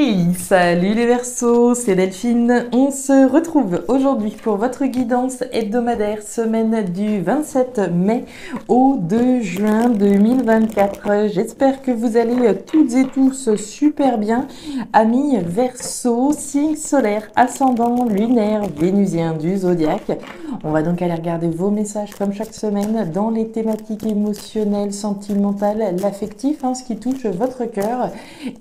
Hey, salut les Verseaux, c'est Delphine. On se retrouve aujourd'hui pour votre guidance hebdomadaire semaine du 27 mai au 2 juin 2024. J'espère que vous allez toutes et tous super bien. Amis Verseaux, signe solaire, ascendant, lunaire, vénusien du zodiaque. On va donc aller regarder vos messages comme chaque semaine dans les thématiques émotionnelles, sentimentales, l'affectif, ce qui touche votre cœur,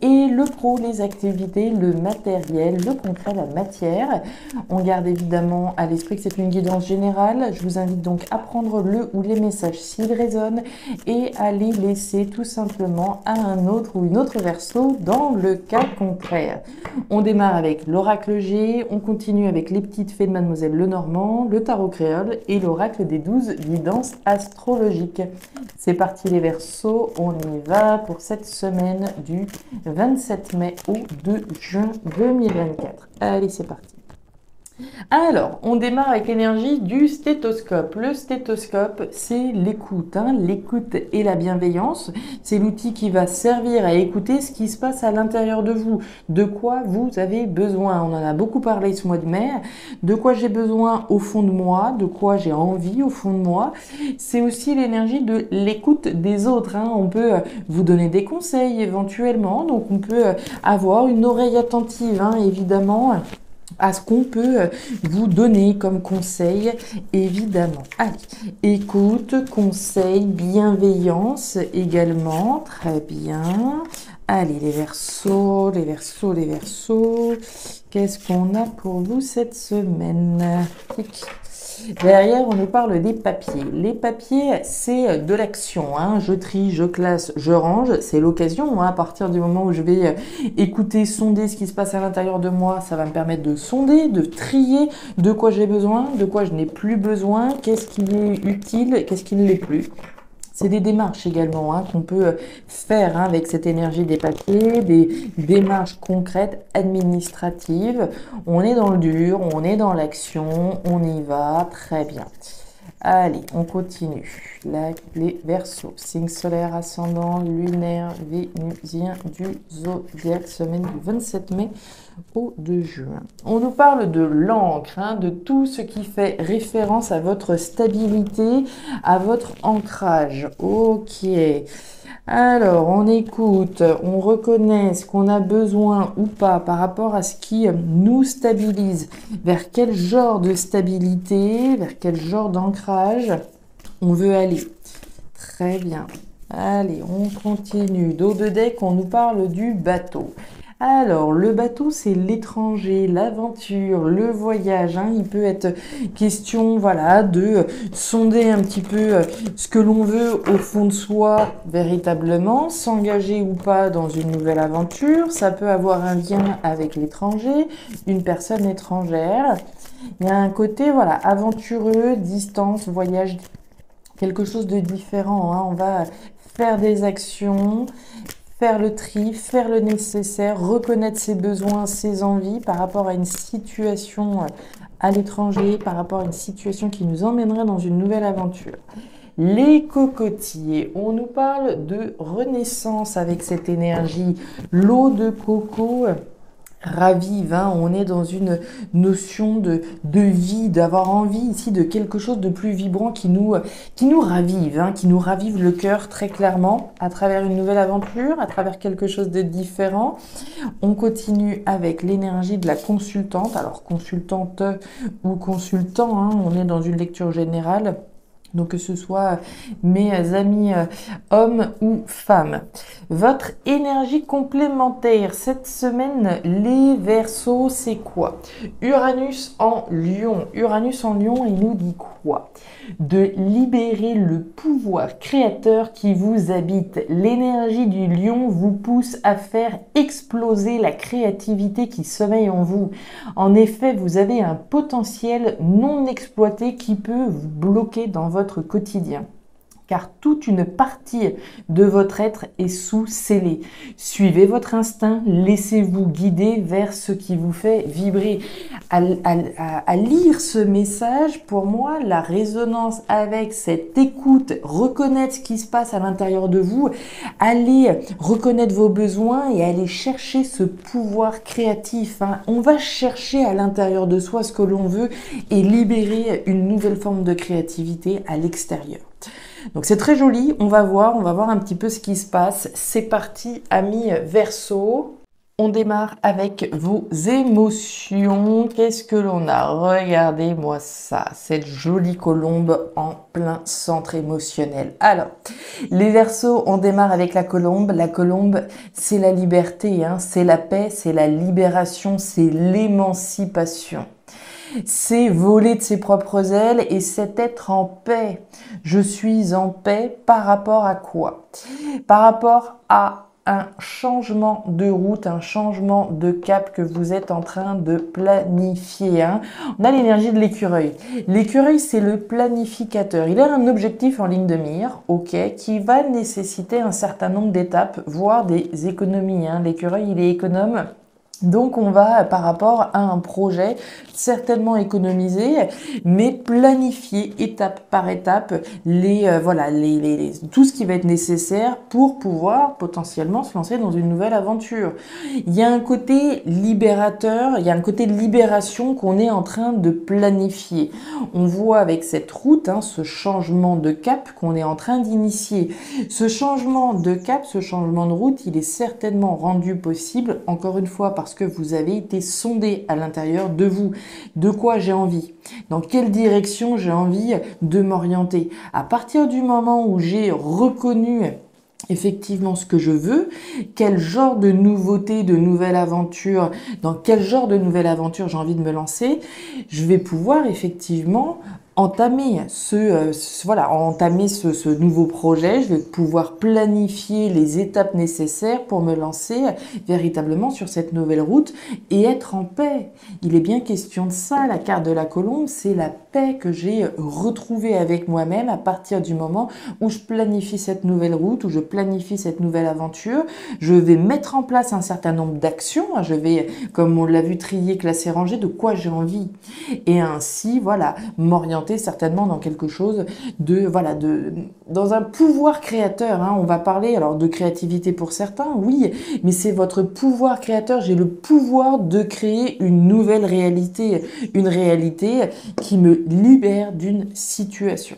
et le pro, les activités, le matériel, le concret, la matière. On garde évidemment à l'esprit que c'est une guidance générale. Je vous invite donc à prendre le ou les messages s'ils résonnent et à les laisser tout simplement à un autre ou une autre Verseau dans le cas contraire. On démarre avec l'oracle G, on continue avec les petites fées de Mademoiselle Lenormand, le tarot créole et l'oracle des 12 guidances astrologiques. C'est parti les Verseaux, on y va pour cette semaine du 27 mai au 2 juin 2024. Allez, c'est parti. Alors, on démarre avec l'énergie du stéthoscope. Le stéthoscope, c'est l'écoute, l'écoute et la bienveillance. C'est l'outil qui va servir à écouter ce qui se passe à l'intérieur de vous. De quoi vous avez besoin. On en a beaucoup parlé ce mois de mai. De quoi j'ai besoin au fond de moi, de quoi j'ai envie au fond de moi. C'est aussi l'énergie de l'écoute des autres. On peut vous donner des conseils éventuellement. Donc, on peut avoir une oreille attentive, évidemment, à ce qu'on peut vous donner comme conseil, évidemment. Allez, écoute, conseil, bienveillance également, très bien. Allez, les Verseaux, les Verseaux, les Verseaux, qu'est-ce qu'on a pour vous cette semaine? Derrière, on nous parle des papiers. Les papiers, c'est de l'action. Je trie, je classe, je range. C'est l'occasion. À partir du moment où je vais écouter, sonder ce qui se passe à l'intérieur de moi, ça va me permettre de sonder, de trier de quoi j'ai besoin, de quoi je n'ai plus besoin, qu'est-ce qui est utile, qu'est-ce qui ne l'est plus. C'est des démarches également qu'on peut faire avec cette énergie des papiers, des démarches concrètes, administratives. On est dans le dur, on est dans l'action, on y va, très bien. Allez, on continue. Là, les Verseaux, signe solaire, ascendant, lunaire, vénusien du zodiaque, semaine du 27 mai au 2 juin. On nous parle de l'encre, de tout ce qui fait référence à votre stabilité, à votre ancrage. Ok. Alors, on écoute, on reconnaît ce qu'on a besoin ou pas par rapport à ce qui nous stabilise. Vers quel genre de stabilité, vers quel genre d'ancrage on veut aller. Très bien. Allez, on continue. Dos de deck, on nous parle du bateau. Alors, le bateau, c'est l'étranger, l'aventure, le voyage. Il peut être question, de sonder un petit peu ce que l'on veut au fond de soi véritablement, s'engager ou pas dans une nouvelle aventure. Ça peut avoir un lien avec l'étranger, une personne étrangère. Il y a un côté, aventureux, distance, voyage, quelque chose de différent. On va faire des actions, faire le tri, faire le nécessaire, reconnaître ses besoins, ses envies par rapport à une situation à l'étranger, par rapport à une situation qui nous emmènerait dans une nouvelle aventure. Les cocotiers, on nous parle de renaissance avec cette énergie. L'eau de coco ravive, on est dans une notion de vie, d'avoir envie ici de quelque chose de plus vibrant qui nous ravive, qui nous ravive le cœur très clairement à travers une nouvelle aventure, à travers quelque chose de différent. On continue avec l'énergie de la consultante, alors consultante ou consultant, on est dans une lecture générale. Donc que ce soit mes amis hommes ou femmes. Votre énergie complémentaire cette semaine, les Verseaux, c'est quoi? Uranus en Lion. Uranus en Lion, il nous dit quoi? De libérer le pouvoir créateur qui vous habite. L'énergie du lion vous pousse à faire exploser la créativité qui sommeille en vous. En effet, vous avez un potentiel non exploité qui peut vous bloquer dans votre quotidien. car toute une partie de votre être est sous scellé. Suivez votre instinct, laissez-vous guider vers ce qui vous fait vibrer. À lire ce message, pour moi, la résonance avec cette écoute, reconnaître ce qui se passe à l'intérieur de vous, aller reconnaître vos besoins et aller chercher ce pouvoir créatif. On va chercher à l'intérieur de soi ce que l'on veut et libérer une nouvelle forme de créativité à l'extérieur. Donc c'est très joli, on va voir un petit peu ce qui se passe. C'est parti, amis Verseau. On démarre avec vos émotions. Qu'est-ce que l'on a? Regardez-moi ça, cette jolie colombe en plein centre émotionnel. Alors, les Verseaux, on démarre avec la colombe. La colombe, c'est la liberté, c'est la paix, c'est la libération, c'est l'émancipation. C'est voler de ses propres ailes et c'est être en paix. Je suis en paix par rapport à quoi? Par rapport à un changement de route, un changement de cap que vous êtes en train de planifier. On a l'énergie de l'écureuil. L'écureuil, c'est le planificateur. Il a un objectif en ligne de mire, ok, qui va nécessiter un certain nombre d'étapes, voire des économies. L'écureuil, il est économe. Donc on va, par rapport à un projet, certainement économiser, mais planifier étape par étape tout ce qui va être nécessaire pour pouvoir potentiellement se lancer dans une nouvelle aventure. Il y a un côté libérateur, il y a un côté de libération qu'on est en train de planifier. On voit avec cette route, ce changement de cap qu'on est en train d'initier. Ce changement de cap, ce changement de route, il est certainement rendu possible, encore une fois, parce que vous avez été sondé à l'intérieur de vous. De quoi j'ai envie? Dans quelle direction j'ai envie de m'orienter? À partir du moment où j'ai reconnu effectivement ce que je veux, quel genre de nouveauté, de nouvelle aventure, dans quel genre de nouvelle aventure j'ai envie de me lancer, je vais pouvoir effectivement entamer ce nouveau projet. Je vais pouvoir planifier les étapes nécessaires pour me lancer véritablement sur cette nouvelle route et être en paix. Il est bien question de ça. La carte de la colombe, c'est la paix que j'ai retrouvée avec moi-même à partir du moment où je planifie cette nouvelle route, où je planifie cette nouvelle aventure. Je vais mettre en place un certain nombre d'actions. Je vais, comme on l'a vu, trier, classer, ranger de quoi j'ai envie. Et ainsi, m'orienter certainement dans quelque chose dans un pouvoir créateur. On va parler alors de créativité pour certains, oui, mais c'est votre pouvoir créateur. J'ai le pouvoir de créer une nouvelle réalité, une réalité qui me libère d'une situation.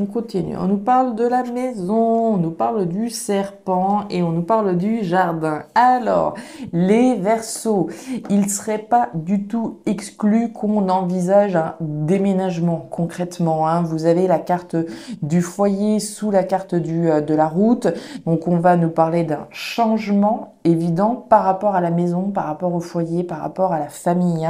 On continue, on nous parle de la maison, on nous parle du serpent et on nous parle du jardin. Alors, les Verseaux, il ne serait pas du tout exclu qu'on envisage un déménagement concrètement. Vous avez la carte du foyer sous la carte de la route, donc on va nous parler d'un changement évident par rapport à la maison, par rapport au foyer, par rapport à la famille,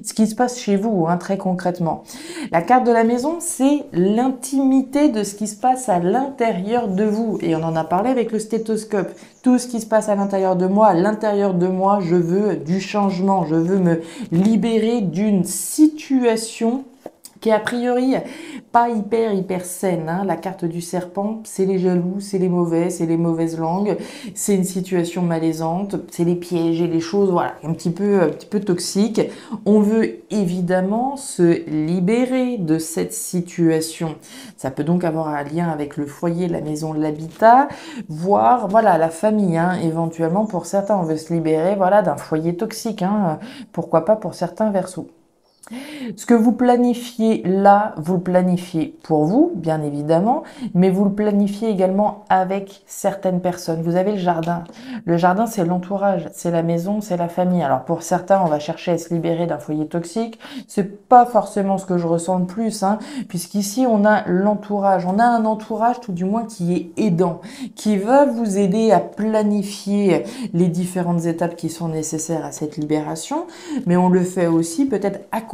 ce qui se passe chez vous, très concrètement. La carte de la maison, c'est l'intimité de ce qui se passe à l'intérieur de vous. Et on en a parlé avec le stéthoscope. Tout ce qui se passe à l'intérieur de moi, je veux du changement. Je veux me libérer d'une situation qui est a priori pas hyper saine. La carte du serpent, c'est les jaloux, c'est les mauvais, c'est les mauvaises langues, c'est une situation malaisante, c'est les pièges et les choses, un petit peu toxiques. On veut évidemment se libérer de cette situation. Ça peut donc avoir un lien avec le foyer, la maison, l'habitat, voire la famille. Éventuellement, pour certains, on veut se libérer d'un foyer toxique. Pourquoi pas pour certains Verseaux. Ce que vous planifiez là, vous le planifiez pour vous, bien évidemment, mais vous le planifiez également avec certaines personnes. Vous avez le jardin. Le jardin, c'est l'entourage, c'est la maison, c'est la famille. Alors pour certains, on va chercher à se libérer d'un foyer toxique. C'est pas forcément ce que je ressens le plus, puisqu'ici, on a l'entourage. On a un entourage, tout du moins, qui est aidant, qui va vous aider à planifier les différentes étapes qui sont nécessaires à cette libération, mais on le fait aussi peut-être accompagné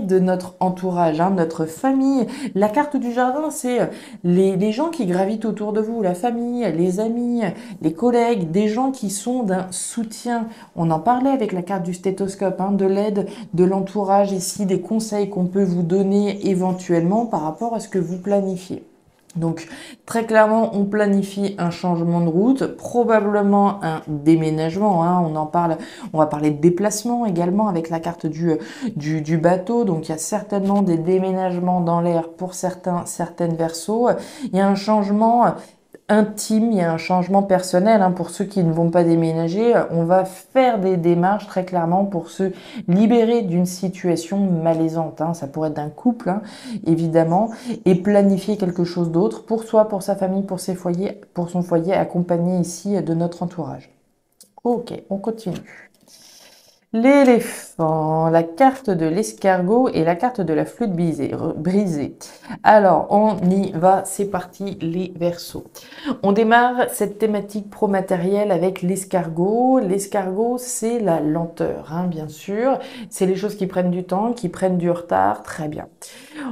de notre entourage, notre famille. La carte du jardin, c'est les gens qui gravitent autour de vous, la famille, les amis, les collègues, des gens qui sont d'un soutien. On en parlait avec la carte du stéthoscope, de l'aide, de l'entourage ici, des conseils qu'on peut vous donner éventuellement par rapport à ce que vous planifiez. Donc très clairement, on planifie un changement de route, probablement un déménagement, hein, on va parler de déplacement également avec la carte du bateau. Donc il y a certainement des déménagements dans l'air pour certaines Verseaux. Il y a un changement intime, il y a un changement personnel, hein, pour ceux qui ne vont pas déménager. On va faire des démarches très clairement pour se libérer d'une situation malaisante, hein. Ça pourrait être d'un couple, hein, évidemment, et planifier quelque chose d'autre pour soi, pour sa famille, pour son foyer, accompagné ici de notre entourage. Ok, on continue. L'éléphant, la carte de l'escargot et la carte de la flûte brisée. Alors, on y va, c'est parti, les Verseaux. On démarre cette thématique pro-matérielle avec l'escargot. L'escargot, c'est la lenteur, hein, bien sûr. C'est les choses qui prennent du temps, qui prennent du retard, très bien.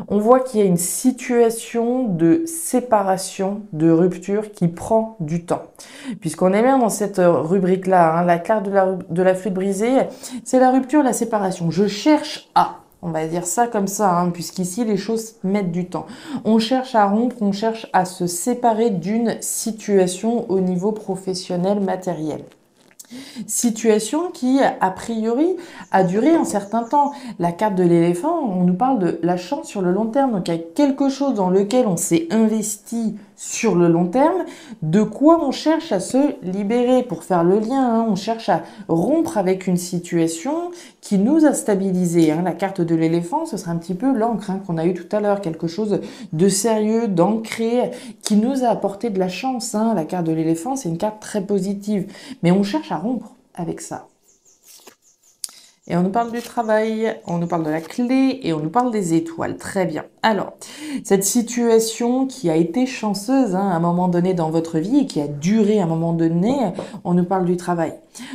On voit qu'il y a une situation de séparation, de rupture qui prend du temps. Puisqu'on est bien dans cette rubrique-là, hein, la carte de la flûte brisée, c'est la rupture, la séparation. Je cherche à, on va dire ça comme ça, hein, puisqu'ici les choses mettent du temps. On cherche à rompre, on cherche à se séparer d'une situation au niveau professionnel, matériel. Situation qui, a priori, a duré un certain temps. La carte de l'éléphant, on nous parle de la chance sur le long terme. Donc, il y a quelque chose dans lequel on s'est investi sur le long terme, de quoi on cherche à se libérer pour faire le lien, hein. On cherche à rompre avec une situation qui nous a stabilisé, hein. La carte de l'éléphant, ce sera un petit peu l'encre, hein, qu'on a eu tout à l'heure, quelque chose de sérieux, d'ancré, qui nous a apporté de la chance, hein. La carte de l'éléphant, c'est une carte très positive, mais on cherche à rompre avec ça. Et on nous parle du travail, on nous parle de la clé et on nous parle des étoiles. Très bien. Alors, cette situation qui a été chanceuse, hein, à un moment donné dans votre vie et qui a duré à un moment donné, on nous parle du travail.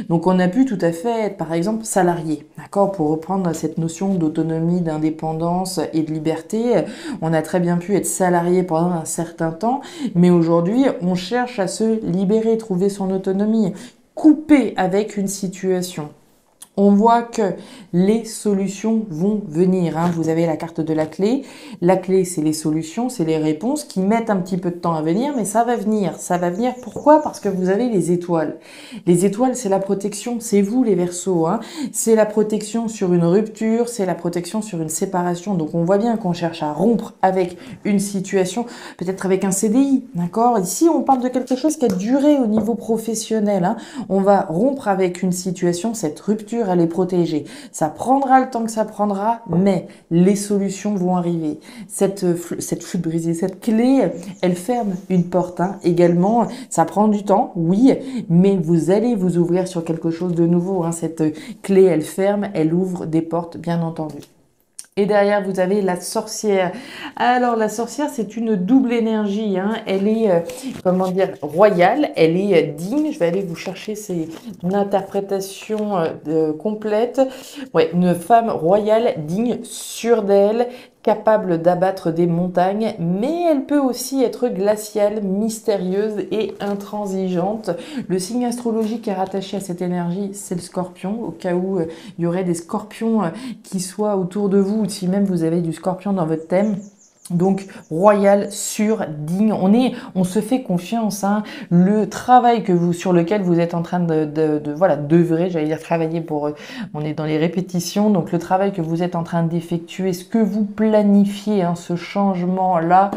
Donc, on a pu tout à fait être, par exemple, salarié, d'accord, pour reprendre cette notion d'autonomie, d'indépendance et de liberté. On a très bien pu être salarié pendant un certain temps, mais aujourd'hui, on cherche à se libérer, trouver son autonomie, couper avec une situation. On voit que les solutions vont venir, hein. Vous avez la carte de la clé. La clé, c'est les solutions, c'est les réponses qui mettent un petit peu de temps à venir, mais ça va venir. Ça va venir. Pourquoi? Parce que vous avez les étoiles. Les étoiles, c'est la protection. C'est vous, les Verseaux, hein. C'est la protection sur une rupture, c'est la protection sur une séparation. Donc, on voit bien qu'on cherche à rompre avec une situation, peut-être avec un CDI, d'accord? Ici, on parle de quelque chose qui a duré au niveau professionnel, hein. On va rompre avec une situation, cette rupture, elle est protégée. Ça prendra le temps que ça prendra, mais les solutions vont arriver. Cette flûte brisée, cette clé, elle ferme une porte, hein. Également, ça prend du temps, oui, mais vous allez vous ouvrir sur quelque chose de nouveau, hein. Cette clé, elle ferme, elle ouvre des portes, bien entendu. Et derrière, vous avez la sorcière. Alors, la sorcière, c'est une double énergie, hein. Elle est, comment dire, royale. Elle est digne. Je vais aller vous chercher une interprétation complète. Ouais, une femme royale, digne, sûre d'elle, capable d'abattre des montagnes, mais elle peut aussi être glaciale, mystérieuse et intransigeante. Le signe astrologique qui est rattaché à cette énergie, c'est le Scorpion, au cas où il y aurait des scorpions qui soient autour de vous, ou si même vous avez du Scorpion dans votre thème. Donc, royal, sûr, digne, on se fait confiance, hein. Le travail sur lequel vous êtes en train voilà, d'œuvrer, j'allais dire travailler on est dans les répétitions, donc le travail que vous êtes en train d'effectuer, ce que vous planifiez, hein, ce changement-là,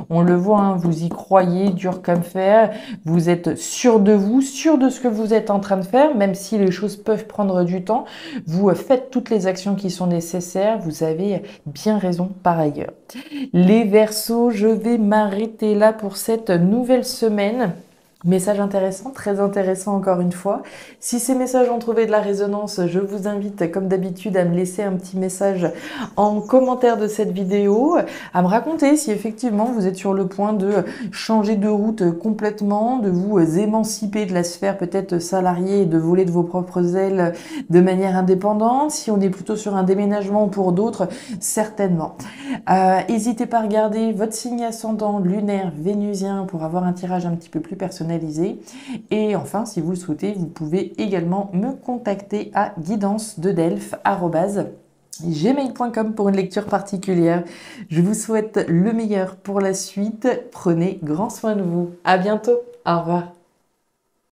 on le voit, hein, vous y croyez, dur comme fer, vous êtes sûr de vous, sûr de ce que vous êtes en train de faire, même si les choses peuvent prendre du temps, vous faites toutes les actions qui sont nécessaires, vous avez bien raison par ailleurs. Les Verseaux, je vais m'arrêter là pour cette nouvelle semaine. Message intéressant, très intéressant encore une fois. Si ces messages ont trouvé de la résonance, je vous invite comme d'habitude à me laisser un petit message en commentaire de cette vidéo, à me raconter si effectivement vous êtes sur le point de changer de route complètement, de vous émanciper de la sphère peut-être salariée et de voler de vos propres ailes de manière indépendante, si on est plutôt sur un déménagement pour d'autres, certainement. N'hésitez pas à regarder votre signe ascendant lunaire vénusien pour avoir un tirage un petit peu plus personnel. Et enfin, si vous le souhaitez, vous pouvez également me contacter à guidance-de-delphes@ gmail.com pour une lecture particulière. Je vous souhaite le meilleur pour la suite. Prenez grand soin de vous. À bientôt. Au revoir.